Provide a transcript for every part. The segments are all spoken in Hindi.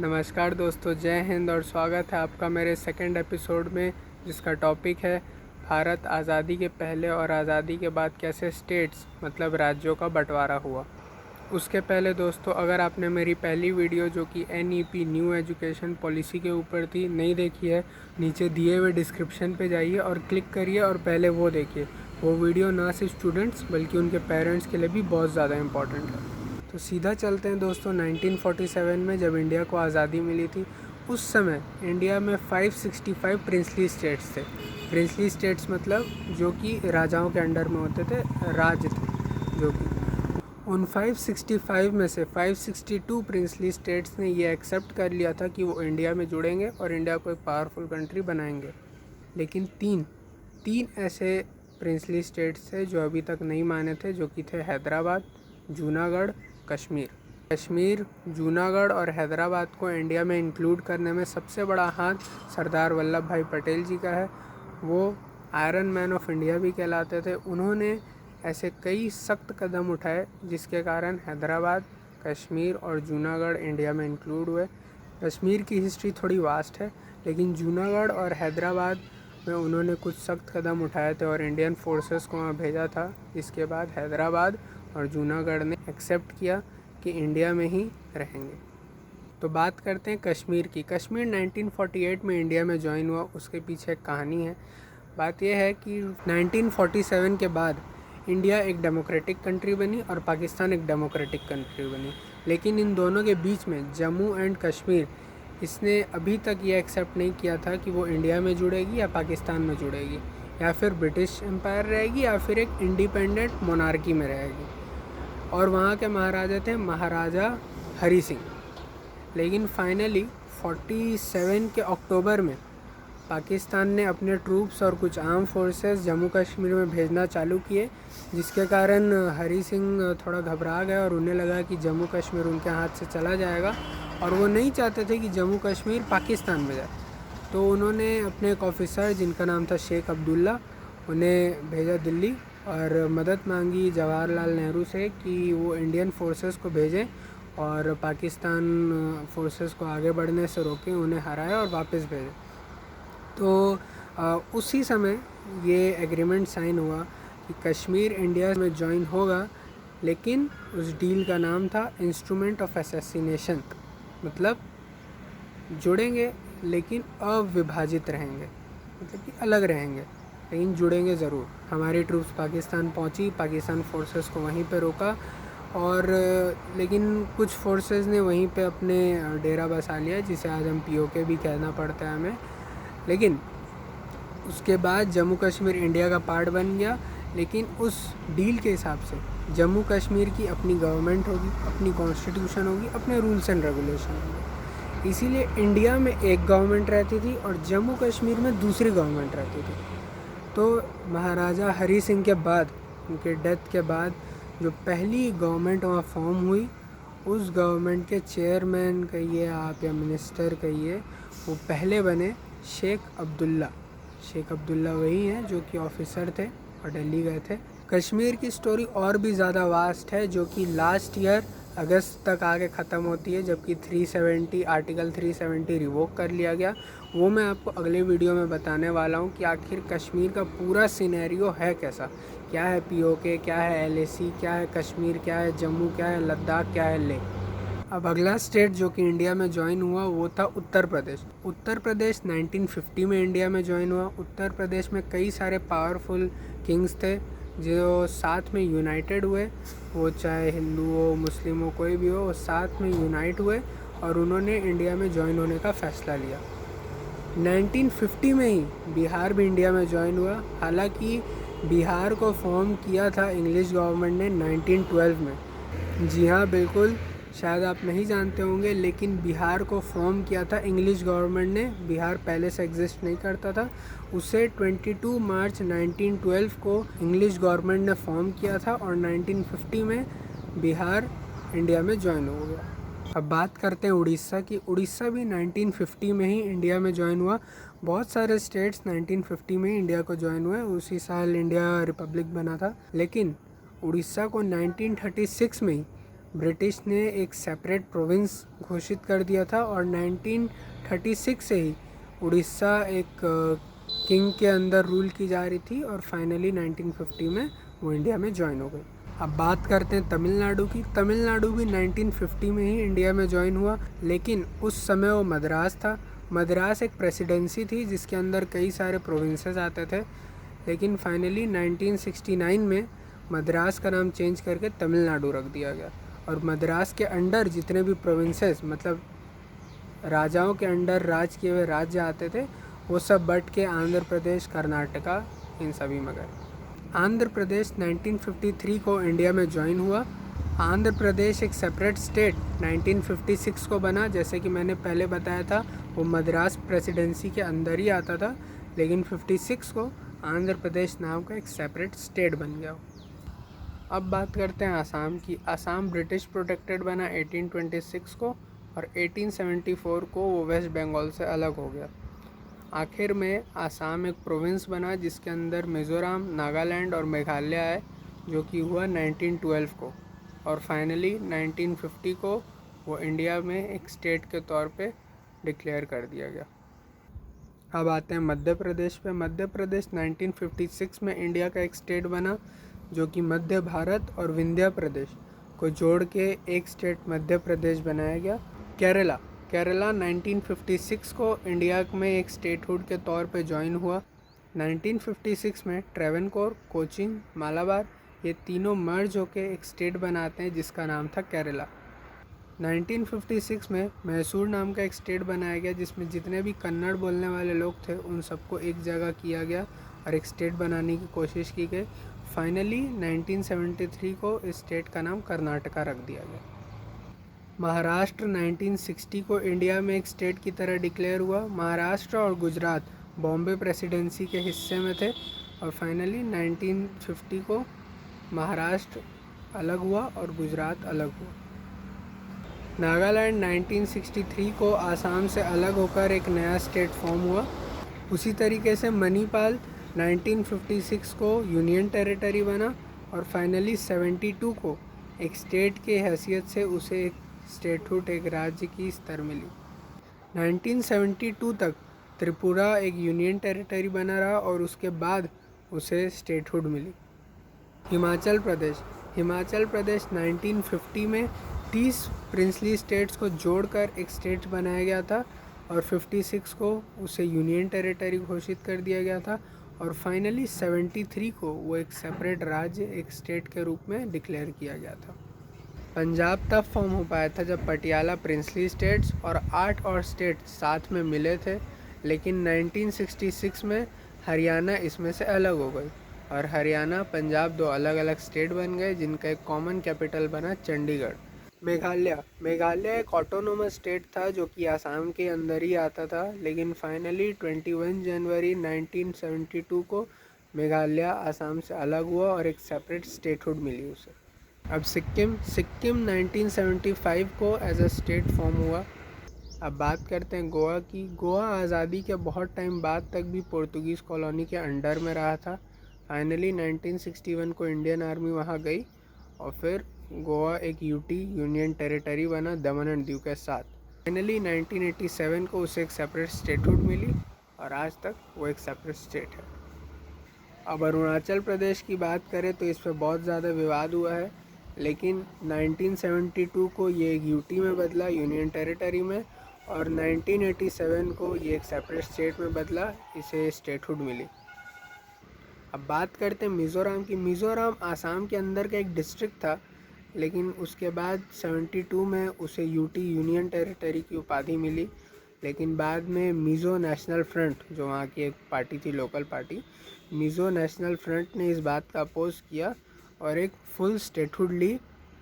नमस्कार दोस्तों, जय हिंद और स्वागत है आपका मेरे सेकंड एपिसोड में, जिसका टॉपिक है भारत आज़ादी के पहले और आज़ादी के बाद कैसे स्टेट्स मतलब राज्यों का बंटवारा हुआ। उसके पहले दोस्तों, अगर आपने मेरी पहली वीडियो जो कि NEP न्यू एजुकेशन पॉलिसी के ऊपर थी नहीं देखी है, नीचे दिए हुए डिस्क्रिप्शन पे जाइए और क्लिक करिए और पहले वो देखिए। वो वीडियो ना सिर्फ स्टूडेंट्स बल्कि उनके पेरेंट्स के लिए भी बहुत ज़्यादा इम्पॉर्टेंट है। तो सीधा चलते हैं दोस्तों 1947 में, जब इंडिया को आज़ादी मिली थी। उस समय इंडिया में 565 प्रिंसली स्टेट्स थे। प्रिंसली स्टेट्स मतलब जो कि राजाओं के अंडर में होते थे, राज्य थे जो कि। उन 565 में से 562 प्रिंसली स्टेट्स ने ये एक्सेप्ट कर लिया था कि वो इंडिया में जुड़ेंगे और इंडिया को एक पावरफुल कंट्री बनाएंगे। लेकिन तीन ऐसे प्रिंसली स्टेट्स थे जो अभी तक नहीं माने थे, जो कि थे हैदराबाद, जूनागढ़, कश्मीर, जूनागढ़ और हैदराबाद को इंडिया में इंक्लूड करने में सबसे बड़ा हाथ सरदार वल्लभ भाई पटेल जी का है। वो आयरन मैन ऑफ इंडिया भी कहलाते थे। उन्होंने ऐसे कई सख्त कदम उठाए जिसके कारण हैदराबाद, कश्मीर और जूनागढ़ इंडिया में इंक्लूड हुए। कश्मीर की हिस्ट्री थोड़ी वास्ट है, लेकिन जूनागढ़ और हैदराबाद में उन्होंने कुछ सख्त कदम उठाए थे और इंडियन फोर्सेस को वहाँ भेजा था। इसके बाद हैदराबाद और जूनागढ़ ने एक्सेप्ट किया कि इंडिया में ही रहेंगे। तो बात करते हैं कश्मीर की। कश्मीर 1948 में इंडिया में ज्वाइन हुआ। उसके पीछे एक कहानी है। बात यह है कि 1947 के बाद इंडिया एक डेमोक्रेटिक कंट्री बनी और पाकिस्तान एक डेमोक्रेटिक कंट्री बनी। लेकिन इन दोनों के बीच में जम्मू एंड कश्मीर, इसने अभी तक ये एक्सेप्ट नहीं किया था कि वो इंडिया में जुड़ेगी या पाकिस्तान में जुड़ेगी, या फिर ब्रिटिश एम्पायर रहेगी या फिर एक इंडिपेंडेंट मोनार्की में रहेगी। और वहाँ के महाराजा थे महाराजा हरी सिंह। लेकिन फाइनली 47 के अक्टूबर में पाकिस्तान ने अपने ट्रूप्स और कुछ आर्म फोर्सेस जम्मू कश्मीर में भेजना चालू किए, जिसके कारण हरी सिंह थोड़ा घबरा गए और उन्हें लगा कि जम्मू कश्मीर उनके हाथ से चला जाएगा और वो नहीं चाहते थे कि जम्मू कश्मीर पाकिस्तान में जाए। तो उन्होंने अपने एक ऑफिसर जिनका नाम था शेख अब्दुल्ला, उन्हें भेजा दिल्ली और मदद मांगी जवाहरलाल नेहरू से कि वो इंडियन फोर्सेस को भेजें और पाकिस्तान फोर्सेस को आगे बढ़ने से रोकें, उन्हें हराएं और वापस भेजें। तो उसी समय ये एग्रीमेंट साइन हुआ कि कश्मीर इंडिया में ज्वाइन होगा, लेकिन उस डील का नाम था इंस्ट्रूमेंट ऑफ असैसिनेशन। मतलब जुड़ेंगे लेकिन अविभाजित रहेंगे, मतलब कि अलग रहेंगे लेकिन जुड़ेंगे ज़रूर। हमारी ट्रूप्स पाकिस्तान पहुंची, पाकिस्तान फोर्सेस को वहीं पे रोका और लेकिन कुछ फोर्सेस ने वहीं पे अपने डेरा बसा लिया, जिसे आज हम POK भी कहना पड़ता है हमें। लेकिन उसके बाद जम्मू कश्मीर इंडिया का पार्ट बन गया। लेकिन उस डील के हिसाब से जम्मू कश्मीर की अपनी गवर्नमेंट होगी, अपनी कॉन्स्टिट्यूशन होगी, अपने रूल्स एंड रेगुलेशन होंगे। इसीलिए इंडिया में एक गवर्नमेंट रहती थी और जम्मू कश्मीर में दूसरी गवर्नमेंट रहती थी। तो महाराजा हरी सिंह के बाद, उनके डेथ के बाद जो पहली गवर्नमेंट वहाँ फॉर्म हुई, उस गवर्नमेंट के चेयरमैन कहिए आप या मिनिस्टर कहिए, वो पहले बने शेख अब्दुल्ला। शेख अब्दुल्ला वही हैं जो कि ऑफिसर थे और दिल्ली गए थे। कश्मीर की स्टोरी और भी ज़्यादा वास्ट है, जो कि लास्ट ईयर अगस्त तक आके ख़त्म होती है, जबकि आर्टिकल 370 रिवोक कर लिया गया। वो मैं आपको अगले वीडियो में बताने वाला हूँ कि आखिर कश्मीर का पूरा सिनेरियो है कैसा, क्या है POK, क्या है LAC, क्या है कश्मीर, क्या है जम्मू, क्या है लद्दाख, क्या है लेह। अब अगला स्टेट जो कि इंडिया में ज्वाइन हुआ वो था उत्तर प्रदेश। उत्तर प्रदेश 1950 में इंडिया में ज्वाइन हुआ। उत्तर प्रदेश में कई सारे पावरफुल किंग्स थे जो साथ में यूनाइटेड हुए। वो चाहे हिंदू हो, मुस्लिम हो, कोई भी हो, वो साथ में यूनाइट हुए और उन्होंने इंडिया में ज्वाइन होने का फ़ैसला लिया। 1950 में ही बिहार भी इंडिया में ज्वाइन हुआ। हालांकि बिहार को फॉर्म किया था इंग्लिश गवर्नमेंट ने 1912 में। जी हाँ, बिल्कुल, शायद आप नहीं जानते होंगे, लेकिन बिहार को फॉर्म किया था इंग्लिश गवर्नमेंट ने। बिहार पहले से एग्जिस्ट नहीं करता था। उसे 22 मार्च 1912 को इंग्लिश गवर्नमेंट ने फॉर्म किया था और 1950 में बिहार इंडिया में ज्वाइन हो गया। अब बात करते हैं उड़ीसा की। उड़ीसा भी 1950 में ही इंडिया में ज्वाइन हुआ। बहुत सारे स्टेट्स 1950 में ही इंडिया को ज्वाइन हुए। उसी साल इंडिया रिपब्लिक बना था। लेकिन उड़ीसा को 1936 में ही ब्रिटिश ने एक सेपरेट प्रोविंस घोषित कर दिया था और 1936 से ही उड़ीसा एक किंग के अंदर रूल की जा रही थी और फाइनली 1950 में वो इंडिया में ज्वाइन हो गई। अब बात करते हैं तमिलनाडु की। तमिलनाडु भी 1950 में ही इंडिया में ज्वाइन हुआ, लेकिन उस समय वो मद्रास था। मद्रास एक प्रेसिडेंसी थी जिसके अंदर कई सारे प्रोविंसेस आते थे, लेकिन फाइनली 1969 में मद्रास का नाम चेंज करके तमिलनाडु रख दिया गया और मद्रास के अंडर जितने भी प्रोविंसेस मतलब राजाओं के अंडर राज किए हुए राज्य आते थे वो सब बट के आंध्र प्रदेश, कर्नाटका इन सभी में गए। आंध्र प्रदेश 1953 को इंडिया में ज्वाइन हुआ। आंध्र प्रदेश एक सेपरेट स्टेट 1956 को बना। जैसे कि मैंने पहले बताया था वो मद्रास प्रेसिडेंसी के अंदर ही आता था, लेकिन 56 को आंध्र प्रदेश नाम का एक सेपरेट स्टेट बन गया। अब बात करते हैं आसाम की। आसाम ब्रिटिश प्रोटेक्टेड बना 1826 को और 1874 को वो वेस्ट बंगाल से अलग हो गया। आखिर में आसाम एक प्रोविंस बना जिसके अंदर मिज़ोरम, नागालैंड और मेघालय आए, जो कि हुआ 1912 को और फाइनली 1950 को वो इंडिया में एक स्टेट के तौर पे डिक्लेयर कर दिया गया। अब आते हैं मध्य प्रदेश पे। मध्य प्रदेश 1956 में इंडिया का एक स्टेट बना, जो कि मध्य भारत और विंध्य प्रदेश को जोड़ के एक स्टेट मध्य प्रदेश बनाया गया। केरला 1956 को इंडिया में एक स्टेटहुड के तौर पे ज्वाइन हुआ। 1956 में ट्रेवनकोर, कोचीन, मालाबार ये तीनों मर्ज होके एक स्टेट बनाते हैं जिसका नाम था केरला। 1956 में मैसूर नाम का एक स्टेट बनाया गया जिसमें जितने भी कन्नड़ बोलने वाले लोग थे उन सबको एक जगह किया गया और एक स्टेट बनाने की कोशिश की गई। फाइनली 1973 को इस स्टेट का नाम कर्नाटका रख दिया गया। महाराष्ट्र 1960 को इंडिया में एक स्टेट की तरह डिक्लेयर हुआ। महाराष्ट्र और गुजरात बॉम्बे प्रेसिडेंसी के हिस्से में थे और फाइनली 1950 को महाराष्ट्र अलग हुआ और गुजरात अलग हुआ। नागालैंड 1963 को आसाम से अलग होकर एक नया स्टेट फॉर्म हुआ। उसी तरीके से मणिपाल 1956 को यूनियन टेरिटरी बना और फाइनली 72 को एक स्टेट के हैसियत से उसे एक स्टेटहुड, एक राज्य की स्तर मिली। 1972 तक त्रिपुरा एक यूनियन टेरिटरी बना रहा और उसके बाद उसे स्टेटहुड मिली। हिमाचल प्रदेश 1950 में 30 प्रिंसली स्टेट्स को जोड़कर एक स्टेट बनाया गया था और 56 को उसे यूनियन टेरिटरी घोषित कर दिया गया था और फाइनली 73 को वो एक सेपरेट राज्य, एक स्टेट के रूप में डिक्लेयर किया गया था। पंजाब तब फॉर्म हो पाया था जब पटियाला प्रिंसली स्टेट्स और 8 और स्टेट साथ में मिले थे, लेकिन 1966 में हरियाणा इसमें से अलग हो गई और हरियाणा, पंजाब दो अलग अलग स्टेट बन गए जिनका एक कॉमन कैपिटल बना चंडीगढ़। मेघालय एक ऑटोनोमस स्टेट था जो कि आसाम के अंदर ही आता था, लेकिन फाइनली 21 जनवरी 1972 को मेघालय आसाम से अलग हुआ और एक सेपरेट स्टेटहुड मिली उसे। अब सिक्किम 1975 को एज अ स्टेट फॉर्म हुआ। अब बात करते हैं गोवा की। गोवा आज़ादी के बहुत टाइम बाद तक भी पुर्तगीज़ कॉलोनी के अंडर में रहा था। फाइनली 1961 को इंडियन आर्मी वहाँ गई और फिर गोवा एक यूटी, यूनियन टेरिटरी बना दमन एंड दीव के साथ। फाइनली 1987 को उसे एक सेपरेट स्टेटहुड मिली और आज तक वो एक सेपरेट स्टेट है। अब अरुणाचल प्रदेश की बात करें तो इस पर बहुत ज़्यादा विवाद हुआ है, लेकिन 1972 को ये एक यूटी में बदला, यूनियन टेरिटरी में, और 1987 को ये एक सेपरेट स्टेट में बदला, इसे स्टेटहुड मिली। अब बात करते हैं मिज़ोरम की। मिज़ोरम आसाम के अंदर का एक डिस्ट्रिक्ट था, लेकिन उसके बाद 72 में उसे यूटी, यूनियन टेरिटरी की उपाधि मिली। लेकिन बाद में मिज़ो नेशनल फ्रंट, जो वहाँ की एक पार्टी थी, local party, Mizo national front ने इस बात का अपोज किया और एक फुल स्टेटहुड ली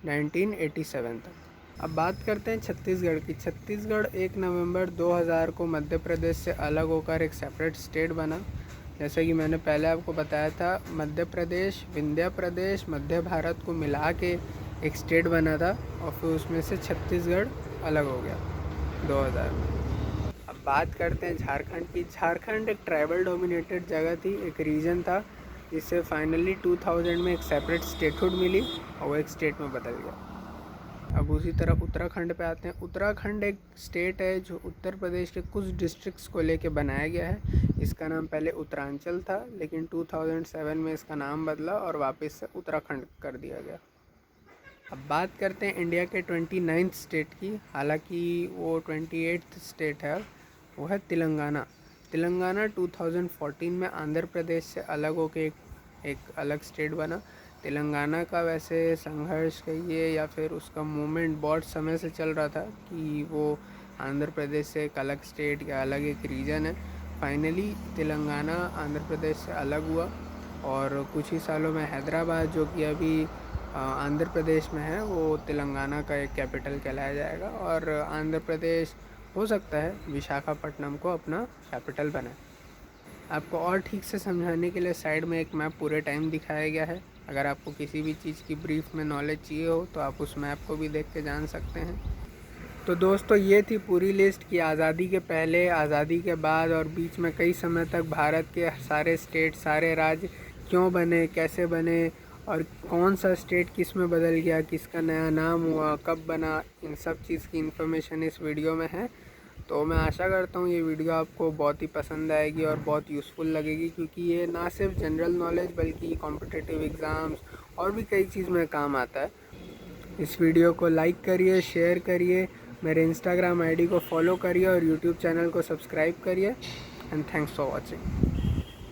1987 तक। अब बात करते हैं छत्तीसगढ़ की। छत्तीसगढ़ 1 नवंबर 2000 को मध्य प्रदेश से अलग होकर एक सेपरेट स्टेट बना। जैसे कि मैंने पहले आपको बताया था, मध्य प्रदेश, विंध्य प्रदेश, मध्य भारत को मिला के एक स्टेट बना था और फिर उसमें से छत्तीसगढ़ अलग हो गया 2000 में। अब बात करते हैं झारखंड की। झारखंड एक ट्राइबल डोमिनेटेड जगह थी, एक रीजन था, जिससे फाइनली 2000 में एक सेपरेट स्टेटहुड मिली और वो एक स्टेट में बदल गया। अब उसी तरह उत्तराखंड पे आते हैं। उत्तराखंड एक स्टेट है जो उत्तर प्रदेश के कुछ डिस्ट्रिक्ट्स को लेके बनाया गया है। इसका नाम पहले उत्तरांचल था, लेकिन 2007 में इसका नाम बदला और वापस से उत्तराखंड कर दिया गया। अब बात करते हैं इंडिया के 29th स्टेट की। हालांकि वो 28th स्टेट है, वो है तेलंगाना। तेलंगाना 2014 में आंध्र प्रदेश से अलग होकर एक अलग स्टेट बना। तेलंगाना का वैसे संघर्ष कहिए या फिर उसका मूवमेंट बहुत समय से चल रहा था कि वो आंध्र प्रदेश से एक अलग स्टेट या अलग एक रीजन है। फाइनली तेलंगाना आंध्र प्रदेश से अलग हुआ और कुछ ही सालों में हैदराबाद, जो कि अभी आंध्र प्रदेश में है, वो तेलंगाना का एक कैपिटल कहलाया जाएगा और आंध्र प्रदेश हो सकता है विशाखापट्टनम को अपना कैपिटल बनाए। आपको और ठीक से समझाने के लिए साइड में एक मैप पूरे टाइम दिखाया गया है। अगर आपको किसी भी चीज़ की ब्रीफ में नॉलेज चाहिए हो तो आप उस मैप को भी देख के जान सकते हैं। तो दोस्तों, ये थी पूरी लिस्ट कि आज़ादी के पहले, आज़ादी के बाद और बीच में कई समय तक भारत के सारे स्टेट, सारे राज्य क्यों बने, कैसे बने और कौन सा स्टेट किस में बदल गया, किसका नया नाम हुआ, कब बना, इन सब चीज़ की इन्फॉर्मेशन इस वीडियो में है। तो मैं आशा करता हूँ ये वीडियो आपको बहुत ही पसंद आएगी और बहुत यूज़फुल लगेगी, क्योंकि ये ना सिर्फ जनरल नॉलेज बल्कि कॉम्पिटिटिव एग्ज़ाम्स और भी कई चीज़ में काम आता है। इस वीडियो को लाइक करिए, शेयर करिए, मेरे इंस्टाग्राम आईडी को फॉलो करिए और यूट्यूब चैनल को सब्सक्राइब करिए। And thanks for watching.